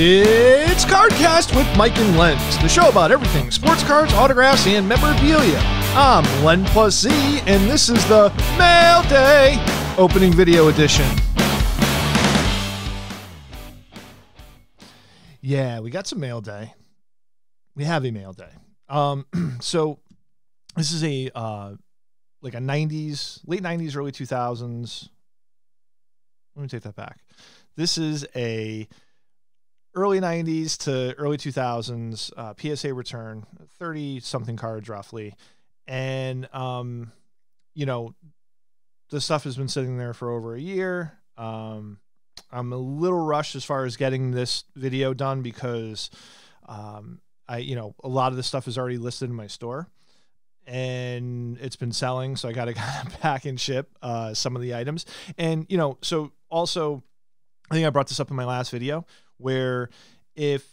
It's CardKast with Mike and Lenz, the show about everything sports cards, autographs, and memorabilia. I'm Len plus Z, and this is the Mailday opening video edition. Yeah, we got some mail day. We have a mail day. So this is a like a 90s, late 90s, early 2000s. Let me take that back. This is a early 90s to early 2000s PSA return, 30-something cards roughly. And, you know, the stuff has been sitting there for over a year. I'm a little rushed as far as getting this video done because, you know, a lot of the stuff is already listed in my store and it's been selling. So I got to kind of pack and ship some of the items. And, you know, so also, I think I brought this up in my last video where if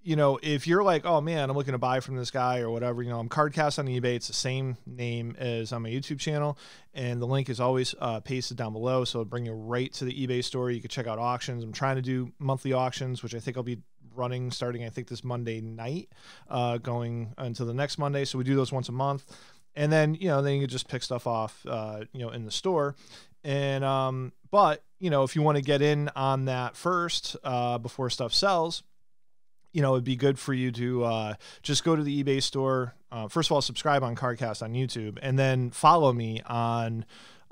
you're like, oh man, I'm looking to buy from this guy or whatever, you know, I'm CardKast on eBay. It's the same name as on my YouTube channel. And the link is always pasted down below. So it'll bring you right to the eBay store. You can check out auctions. I'm trying to do monthly auctions, which I think I'll be running starting, I think this Monday night, going until the next Monday. So we do those once a month. And then, you know, then you can just pick stuff off, you know, in the store. And, but, you know, if you want to get in on that first, before stuff sells, you know, it'd be good for you to, just go to the eBay store. First of all, subscribe on CardKast on YouTube and then follow me on,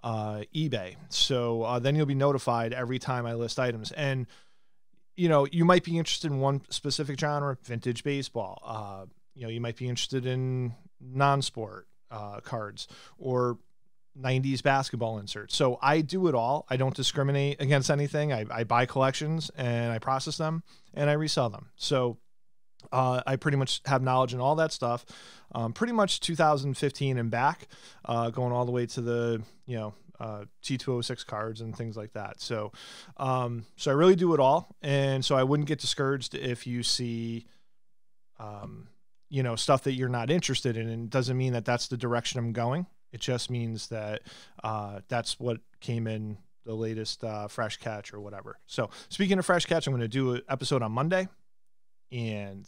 eBay. So, then you'll be notified every time I list items. And, you know, you might be interested in one specific genre, vintage baseball. You know, you might be interested in non-sport, cards or 90s basketball inserts. So I do it all. I don't discriminate against anything. I buy collections and I process them and I resell them. So I pretty much have knowledge in all that stuff. Pretty much 2015 and back, going all the way to the, you know, T206 cards and things like that. So, so I really do it all. And so I wouldn't get discouraged if you see, you know, stuff that you're not interested in. And it doesn't mean that that's the direction I'm going. It just means that that's what came in the latest fresh catch or whatever. So speaking of fresh catch, I'm going to do an episode on Monday and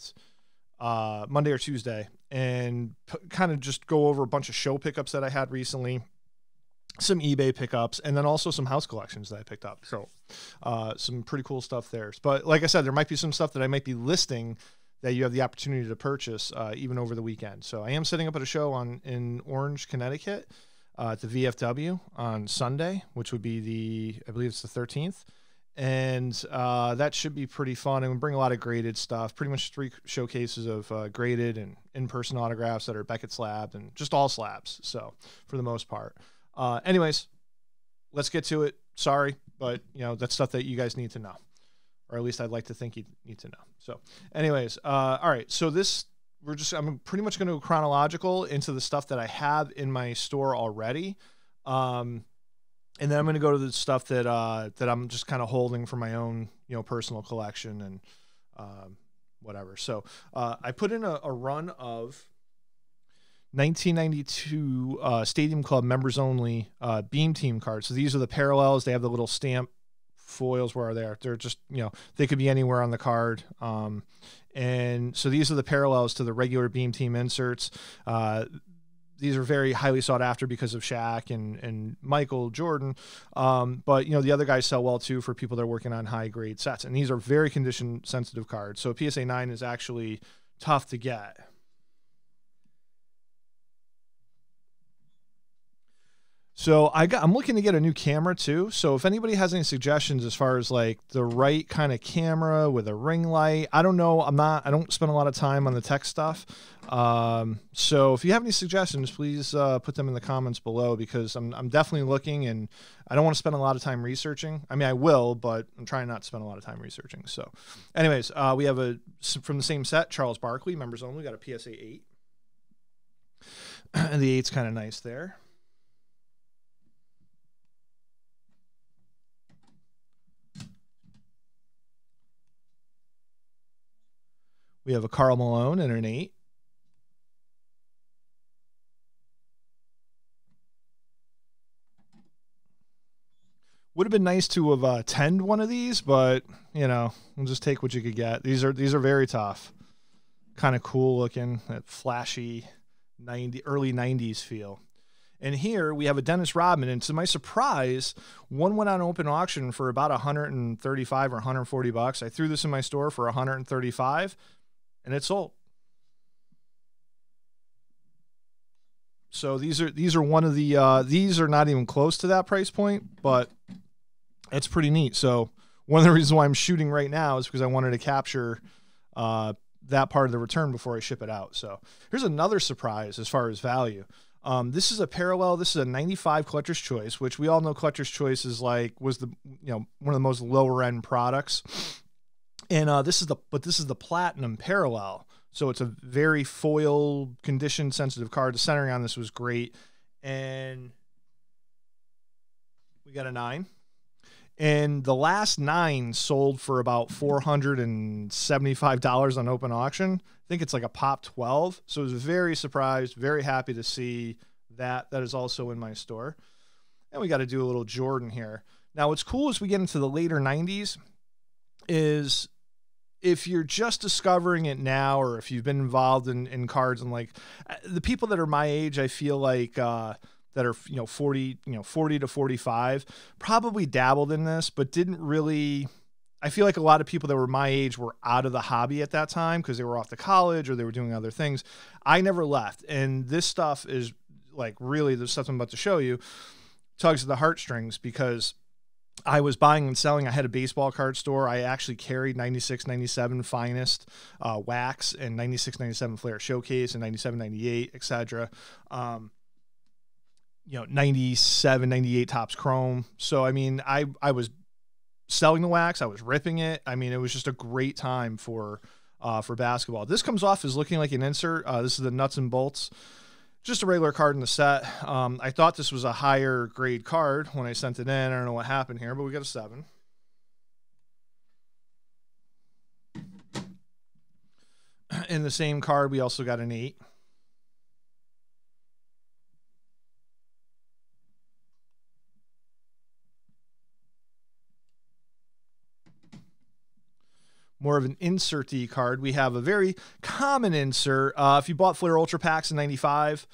Monday or Tuesday and kind of just go over a bunch of show pickups that I had recently, some eBay pickups, and then also some house collections that I picked up. So some pretty cool stuff there. But like I said, there might be some stuff that I might be listing that you have the opportunity to purchase even over the weekend. So I am setting up at a show in Orange, Connecticut at the VFW on Sunday, which would be I believe it's the 13th. And that should be pretty fun. And we bring a lot of graded stuff, pretty much 3 showcases of graded and in-person autographs that are Beckett slabs and just all slabs. So for the most part. Anyways, let's get to it. Sorry, but you know, that's stuff that you guys need to know. Or at least I'd like to think you need to know. So anyways, all right. So I'm pretty much going to go chronological into the stuff that I have in my store already. And then I'm going to go to the stuff that I'm just kind of holding for my own, you know, personal collection and whatever. So I put in a run of 1992 Stadium Club members only Beam Team cards. So these are the parallels. They have the little stamp foils where they're just, you know, they could be anywhere on the card. And so these are the parallels to the regular Beam Team inserts. These are very highly sought after because of Shaq and Michael Jordan. But, you know, the other guys sell well too for people that are working on high grade sets. And these are very condition sensitive cards. So PSA 9 is actually tough to get. So I'm looking to get a new camera too. So if anybody has any suggestions as far as like the right kind of camera with a ring light, I don't know. I don't spend a lot of time on the tech stuff. So if you have any suggestions, please put them in the comments below because I'm definitely looking and I don't want to spend a lot of time researching. I mean, I will, but I'm trying not to spend a lot of time researching. So anyways, we have from the same set, Charles Barkley, members only, got a PSA 8. And the 8's kind of nice there. We have a Karl Malone and an 8. Would have been nice to have tenned one of these, but you know, we'll just take what you could get. These are very tough, kind of cool looking, that flashy early 90s feel. And here we have a Dennis Rodman, and to my surprise, one went on open auction for about 135 or 140 bucks. I threw this in my store for 135, and it sold. So these are one of the these are not even close to that price point, but it's pretty neat. So one of the reasons why I'm shooting right now is because I wanted to capture that part of the return before I ship it out. So here's another surprise as far as value. This is a parallel. This is a 95 Collector's Choice, which we all know Collector's Choice is was the, you know, one of the most lower end products. And this is the platinum parallel. So it's a very foil condition sensitive card. The centering on this was great. And we got a 9. And the last 9 sold for about $475 on open auction. I think it's like a pop 12. So I was very surprised, very happy to see that. That is also in my store. And we got to do a little Jordan here. Now, what's cool as we get into the later 90s is if you're just discovering it now, or if you've been involved in cards, and like the people that are my age, I feel like, that are, 40 to 45, probably dabbled in this, but didn't really. I feel like a lot of people that were my age were out of the hobby at that time because they were off to college or they were doing other things. I never left. And this stuff is like, really, the stuff I'm about to show you tugs at the heartstrings, because I was buying and selling. I had a baseball card store. I actually carried 96, 97 Finest wax and 96, 97 Flair Showcase and 97, 98, etc. 97, 98 Topps Chrome. So, I mean, I was selling the wax. I was ripping it. I mean, it was just a great time for basketball. This comes off as looking like an insert. This is the nuts and bolts. Just a regular card in the set. I thought this was a higher grade card when I sent it in. I don't know what happened here, but we got a 7. In the same card, we also got an 8. More of an insert-y card. We have a very common insert. If you bought Flair Ultra Packs in 95,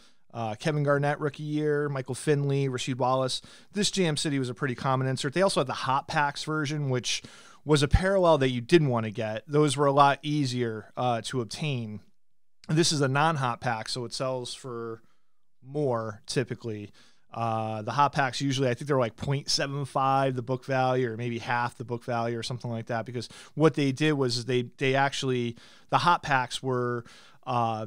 Kevin Garnett rookie year, Michael Finley, Rasheed Wallace, this Jam City was a pretty common insert. They also had the Hot Packs version, which was a parallel that you didn't want to get. Those were a lot easier to obtain. This is a non-Hot Pack, so it sells for more typically. The Hot Packs usually, I think they're like 0.75 the book value, or maybe half the book value or something like that, because what they did was they actually, the Hot Packs were a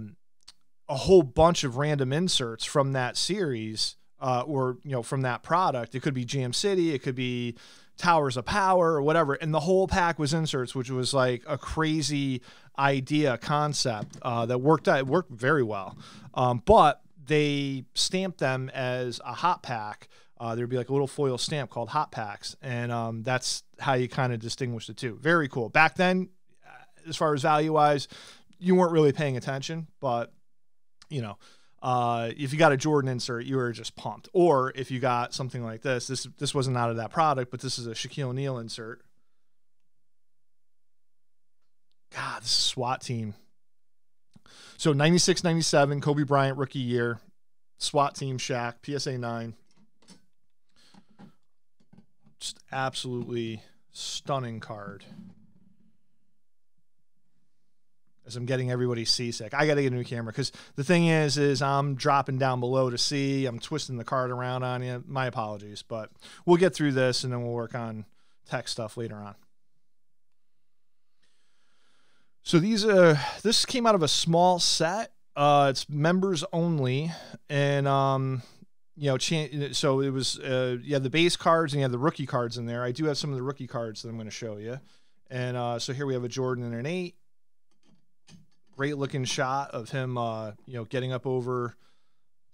whole bunch of random inserts from that series, or from that product. It could be Jam City, it could be Towers of Power or whatever, and the whole pack was inserts, which was like a crazy concept that worked very well. But they stamped them as a Hot Pack. There'd be like a little foil stamp called Hot Packs, and that's how you kind of distinguish the two. Very cool. Back then, as far as value-wise, you weren't really paying attention, but, if you got a Jordan insert, you were just pumped. Or if you got something like this wasn't out of that product, but this is a Shaquille O'Neal insert. God, this is SWAT team. So 96, 97, Kobe Bryant rookie year, SWAT team Shaq, PSA 9. Just absolutely stunning card. As I'm getting everybody seasick. I got to get a new camera, because the thing is I'm dropping down below to see. I'm twisting the card around on you. My apologies, but we'll get through this and then we'll work on tech stuff later on. So this came out of a small set. It's members only, and so it was you had the base cards and you had the rookie cards in there. I do have some of the rookie cards that I'm going to show you, and so here we have a Jordan and an 8. Great looking shot of him, getting up over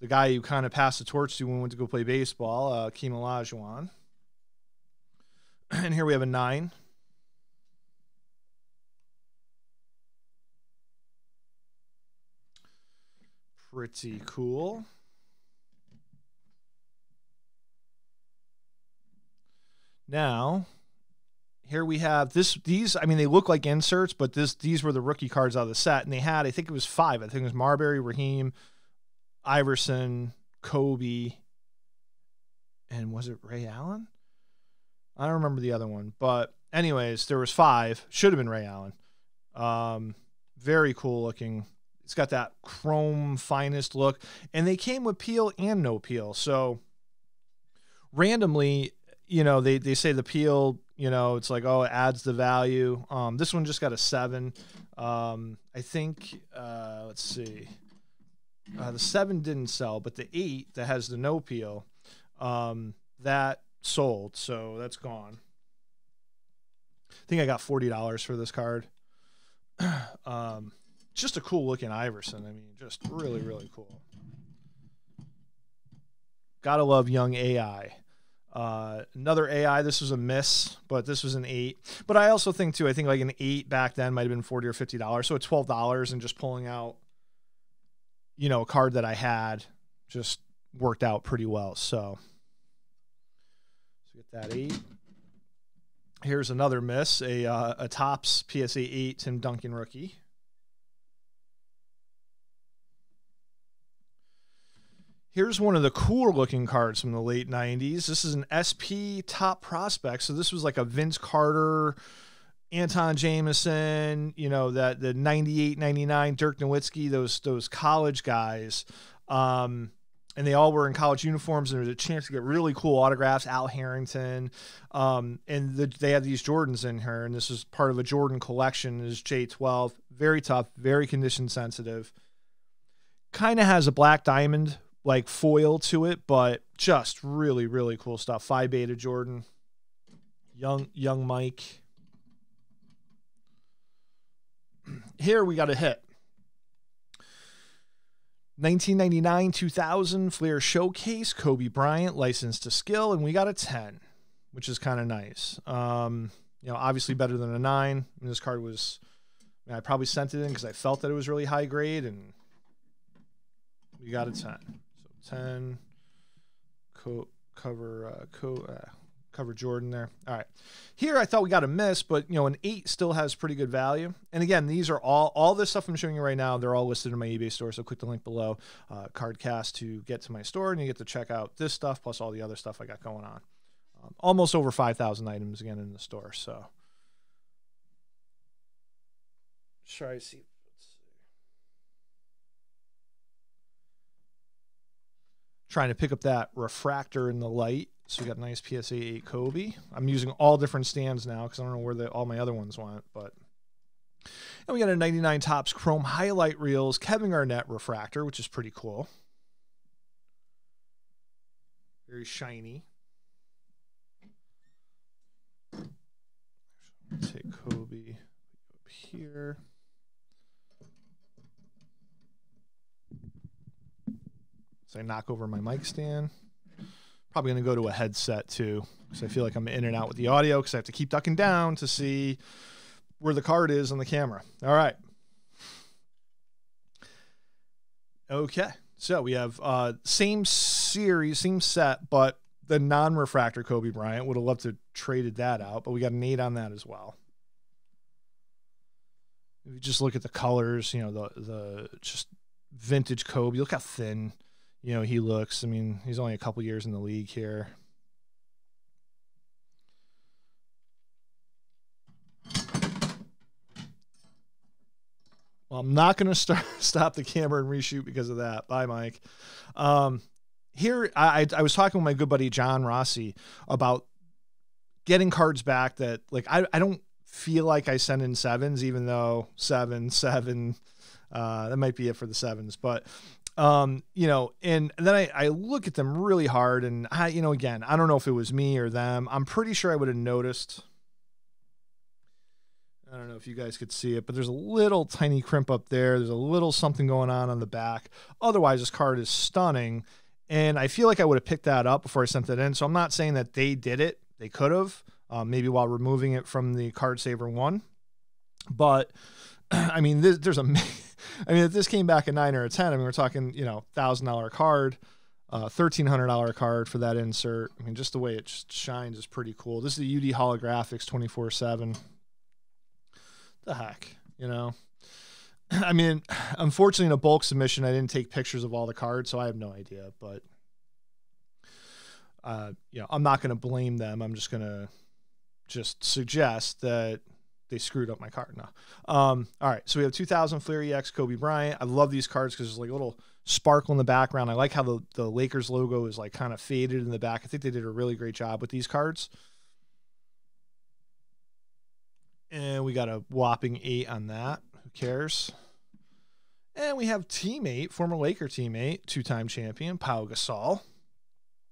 the guy who kind of passed the torch to when we went to go play baseball, Akeem Olajuwon. And here we have a 9. Pretty cool. Now, here we have these, I mean, they look like inserts, but these were the rookie cards out of the set. And they had, I think it was 5. I think it was Marbury, Raheem, Iverson, Kobe, and was it Ray Allen? I don't remember the other one. But anyways, there was 5. Should have been Ray Allen. Very cool looking. It's got that chrome finest look. And they came with peel and no peel. So randomly, you know, they say the peel, you know, it's like, oh, it adds the value. This one just got a 7. I think, let's see. The 7 didn't sell, but the 8 that has the no peel, that sold. So that's gone. I think I got $40 for this card. Just a cool looking Iverson. I mean, just really, really cool. Gotta love young AI. Another AI, this was a miss, but this was an 8. But I also think too, I think like an 8 back then might have been $40 or $50. So at $12 and just pulling out, you know, a card that I had just worked out pretty well. So get that 8. Here's another miss, a Topps PSA 8 Tim Duncan rookie. Here's one of the cooler looking cards from the late 90s. This is an SP Top Prospect. So this was like a Vince Carter, Anton Jameson, you know, that the 98, 99, Dirk Nowitzki, those college guys. And they all were in college uniforms, and there was a chance to get really cool autographs. Al Harrington. They had these Jordans in here, and this was part of a Jordan collection. This is J12. Very tough, very condition sensitive. Kind of has a black diamond like foil to it, but just really, really cool stuff. Phi Beta Jordan. Young Mike. Here we got a hit. 1999 2000 Fleer Showcase, Kobe Bryant, License to Skill, and we got a 10, which is kind of nice. You know, obviously better than a 9. And this card was, I probably sent it in because I felt that it was really high grade, and we got a 10. So 10, cover Jordan there. All right. Here I thought we got a miss, but you know, an 8 still has pretty good value. And again, these are all this stuff I'm showing you right now, they're all listed in my eBay store. So click the link below, CardKast, to get to my store, and you get to check out this stuff plus all the other stuff I got going on. Almost over 5,000 items again in the store. So try to see. Trying to pick up that refractor in the light. So we got a nice PSA 8 Kobe. I'm using all different stands now because I don't know where all my other ones went. But and we got a 99 Topps Chrome Highlight Reels Kevin Garnett refractor, which is pretty cool. Very shiny. Take Kobe up here. So I knock over my mic stand. Probably going to go to a headset too, because I feel like I'm in and out with the audio because I have to keep ducking down to see where the card is on the camera. All right. Okay. So we have same series, same set, but the non-refractor Kobe Bryant. Would have loved to traded that out, but we got an 8 on that as well. If you just look at the colors, you know, the just vintage Kobe. Look how thin, you know, he looks. I mean, he's only a couple years in the league here. Well, I'm not going to stop the camera and reshoot because of that. Bye, Mike. Here, I was talking with my good buddy John Rossi about getting cards back that, like, I don't feel like I send in 7s, even though 7, that might be it for the 7s. But, you know, and then I look at them really hard, and you know, again, I don't know if it was me or them. I'm pretty sure I would have noticed. I don't know if you guys could see it, but there's a little tiny crimp up there. There's a little something going on the back. Otherwise, this card is stunning. And I feel like I would have picked that up before I sent it in. So I'm not saying that they did it. They could have, maybe while removing it from the Card Saver 1. But, I mean, I mean, if this came back a 9 or a 10, I mean, we're talking, you know, $1,000 card. $1,300 card for that insert. I mean, just the way it just shines is pretty cool. This is the UD Holographics 24/7. The heck, you know? I mean, unfortunately, in a bulk submission, I didn't take pictures of all the cards, so I have no idea. But, you know, I'm not going to blame them. I'm just going to suggest that they screwed up my card. No. All right, so we have 2000 Fleer EX Kobe Bryant. I love these cards because there's like a little sparkle in the background. I like how the Lakers logo is like kind of faded in the back. I think they did a really great job with these cards. And we got a whopping 8 on that. Who cares? And we have teammate, former Laker teammate, 2-time champion, Pau Gasol.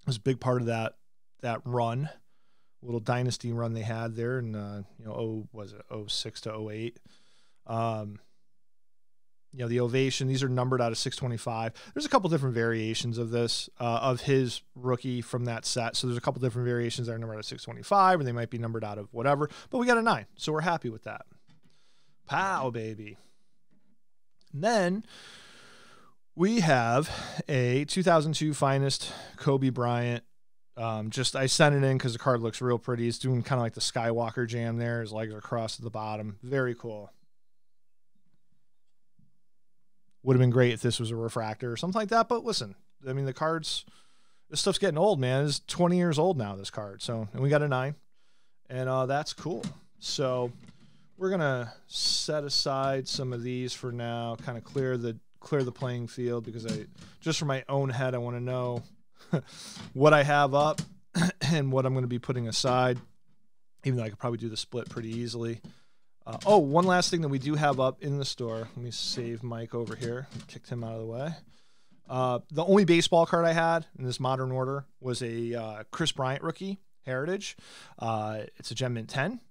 Was a big part of that run, little dynasty run they had there in you know, 06 to 08. You know, the ovation, these are numbered out of 625. There's a couple different variations of this, of his rookie from that set. So there's a couple different variations that are numbered out of 625, and they might be numbered out of whatever. But we got a 9, so we're happy with that. Pow, baby. And then we have a 2002 Finest Kobe Bryant. I sent it in because the card looks real pretty. He's doing kind of like the Skywalker jam there. His legs are crossed at the bottom. Very cool. Would have been great if this was a refractor or something like that. But listen, I mean, the cards, this stuff's getting old, man. It's 20 years old now, this card. So, and we got a 9. And that's cool. So we're going to set aside some of these for now, kind of clear the playing field, because just for my own head, I want to know what I have up and what I'm going to be putting aside, even though I could probably do the split pretty easily. One last thing that we do have up in the store. Let me save Mike over here. Kicked him out of the way. The only baseball card I had in this modern order was a Chris Bryant rookie, Heritage. It's a Gem Mint 10.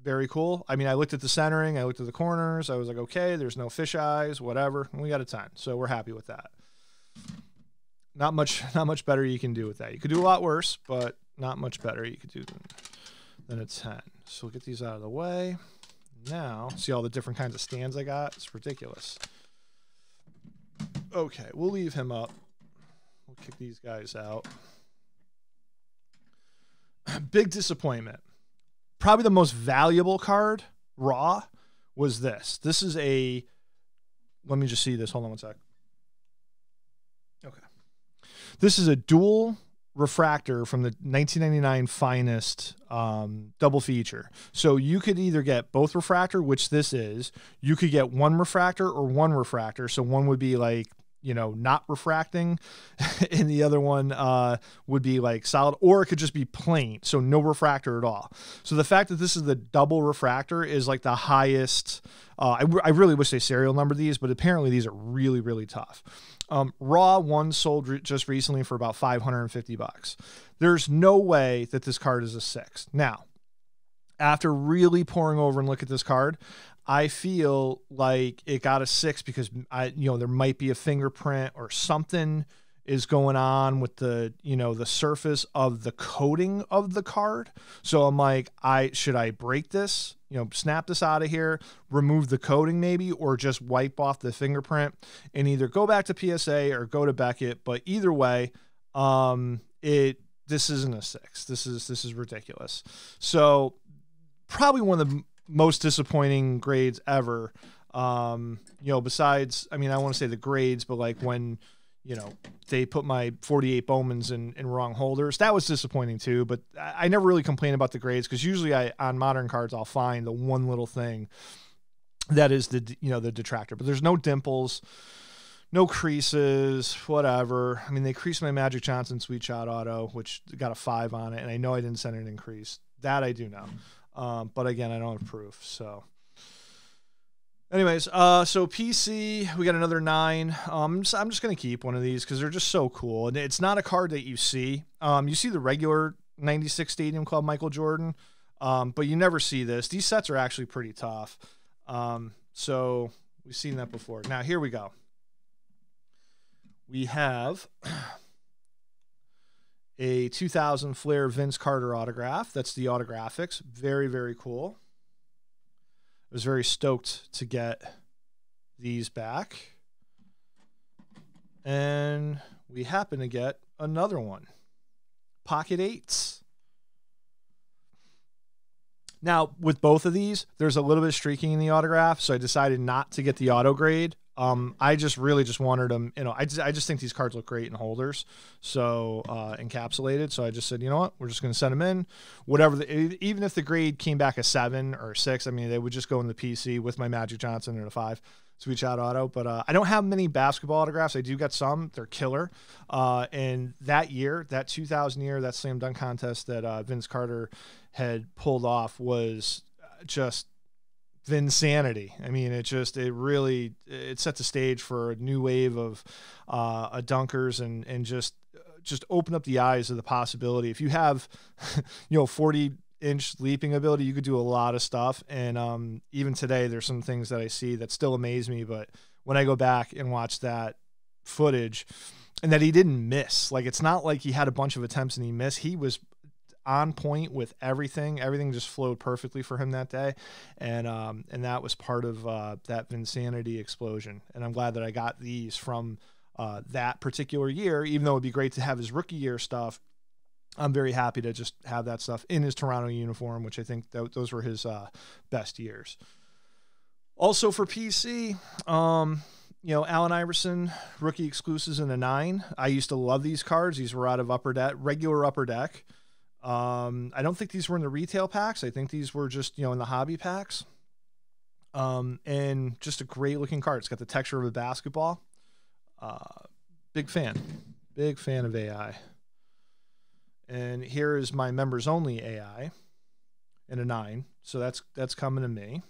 Very cool. I mean, I looked at the centering. I looked at the corners. I was like, okay, there's no fish eyes, whatever. And we got a 10. So we're happy with that. Not much better you can do with that. You could do a lot worse, but not much better you could do than a 10. So we'll get these out of the way. Now, see all the different kinds of stands I got? It's ridiculous. Okay, we'll leave him up. We'll kick these guys out. Big disappointment. Probably the most valuable card, raw, was this. This is a... Let me just see this. Hold on one sec. Okay. This is a dual refractor from the 1999 Finest double feature. So you could either get both refractor, which this is. You could get one refractor or one refractor. So one would be like, you know, not refracting, and the other one would be like solid, or it could just be plain, so no refractor at all. So the fact that this is the double refractor is like the highest. I really wish they serial numbered these, but apparently these are really, really tough. Raw one sold just recently for about $550. There's no way that this card is a 6. Now, after really pouring over and look at this card, I feel like it got a 6 because there might be a fingerprint or something is going on with the surface of the coating of the card. So I'm like, should I break this, snap this out of here, remove the coating maybe, or just wipe off the fingerprint and either go back to PSA or go to Beckett. But either way, this isn't a 6. This is ridiculous. So probably one of the most disappointing grades ever. Besides, I mean, I want to say the grades, but like when, they put my 48 Bowmans in wrong holders, that was disappointing too. But I never really complain about the grades, because usually on modern cards, I'll find the one little thing that is the detractor, but there's no dimples, no creases, whatever. I mean, they creased my Magic Johnson Sweet Shot Auto, which got a 5 on it. And I know I didn't send it in crease. That I do know. But again, I don't have proof. So anyways, so PC, we got another 9. I'm just going to keep one of these because they're just so cool. And it's not a card that you see. You see the regular 96 Stadium Club Michael Jordan, but you never see this. These sets are actually pretty tough. So we've seen that before. Now, here we go. We have a 2000 Flair Vince Carter autograph. That's the Autographics. Very, very cool. I was very stoked to get these back. And we happen to get another one. Pocket 8s. Now, with both of these, there's a little bit of streaking in the autograph, so I decided not to get the auto grade. I just really just wanted them, you know, I just think these cards look great in holders, so encapsulated. So I just said, you know what, we're just going to send them in. Whatever, even if the grade came back a 7 or 6, I mean, they would just go in the PC with my Magic Johnson and a 5 Sweet Shot auto. But I don't have many basketball autographs. I do got some. They're killer. And that year, that 2000 year, that slam dunk contest that Vince Carter had pulled off was just Vinsanity. I mean, it set the stage for a new wave of dunkers and just open up the eyes of the possibility. If you have, 40-inch leaping ability, you could do a lot of stuff. And even today, there's some things that I see that still amaze me. But when I go back and watch that footage, and that he didn't miss, like, it's not like he had a bunch of attempts and he missed. He was on point with everything. Everything just flowed perfectly for him that day. And that was part of that Vinsanity explosion. And I'm glad that I got these from that particular year, even though it'd be great to have his rookie year stuff. I'm very happy to just have that stuff in his Toronto uniform, which I think those were his best years. Also for PC, Allen Iverson, rookie exclusives in a 9. I used to love these cards. These were out of regular Upper Deck. I don't think these were in the retail packs. I think these were just, in the hobby packs. And just a great looking card. It's got the texture of a basketball. Big fan of AI. And here is my members only AI in a 9. So that's coming to me.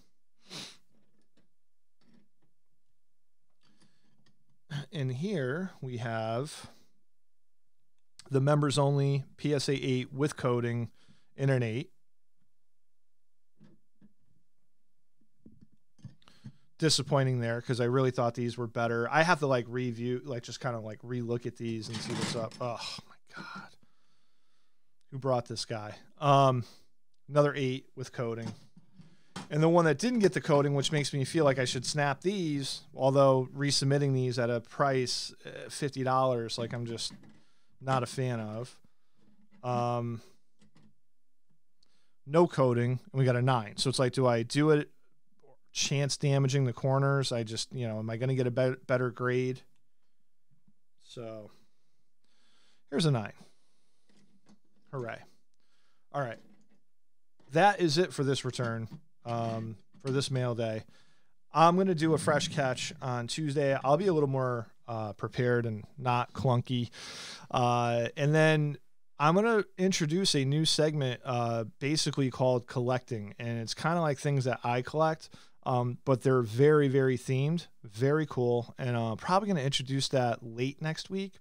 And here we have the members only PSA 8 with coding in an 8. Disappointing there because I really thought these were better. I have to review, just kind of re-look at these and see what's up. Oh my God. Who brought this guy? Another 8 with coding. And the one that didn't get the coding, which makes me feel like I should snap these, although resubmitting these at a price $50, I'm just not a fan of. No coding, and we got a 9. So it's do I do it? Chance damaging the corners. I just, am I going to get a better grade? So here's a 9. Hooray. All right. That is it for this return, for this mail day. I'm going to do a fresh catch on Tuesday. I'll be a little more prepared and not clunky. And then I'm going to introduce a new segment basically called Collecting. And it's kind of like things that I collect, but they're very, very themed, very cool. And I'm probably going to introduce that late next week.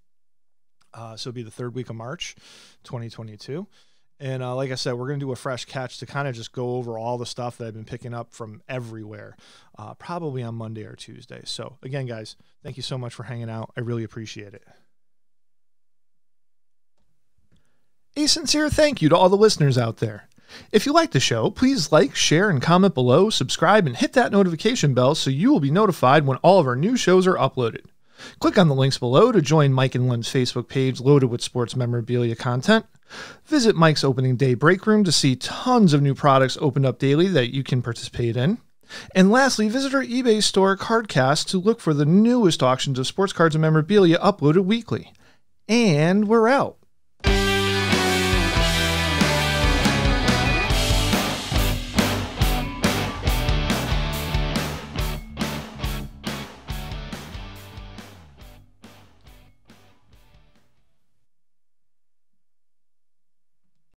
So it'll be the 3rd week of March, 2022. And like I said, we're going to do a fresh catch to kind of just go over all the stuff that I've been picking up from everywhere, probably on Monday or Tuesday. So again, guys, thank you so much for hanging out. I really appreciate it. A sincere thank you to all the listeners out there. If you like the show, please like, share, and comment below, subscribe, and hit that notification bell so you will be notified when all of our new shows are uploaded. Click on the links below to join Mike and Len's Facebook page loaded with sports memorabilia content. Visit Mike's opening day break room to see tons of new products opened up daily that you can participate in. And lastly, visit our eBay store CardKast to look for the newest auctions of sports cards and memorabilia uploaded weekly. And we're out.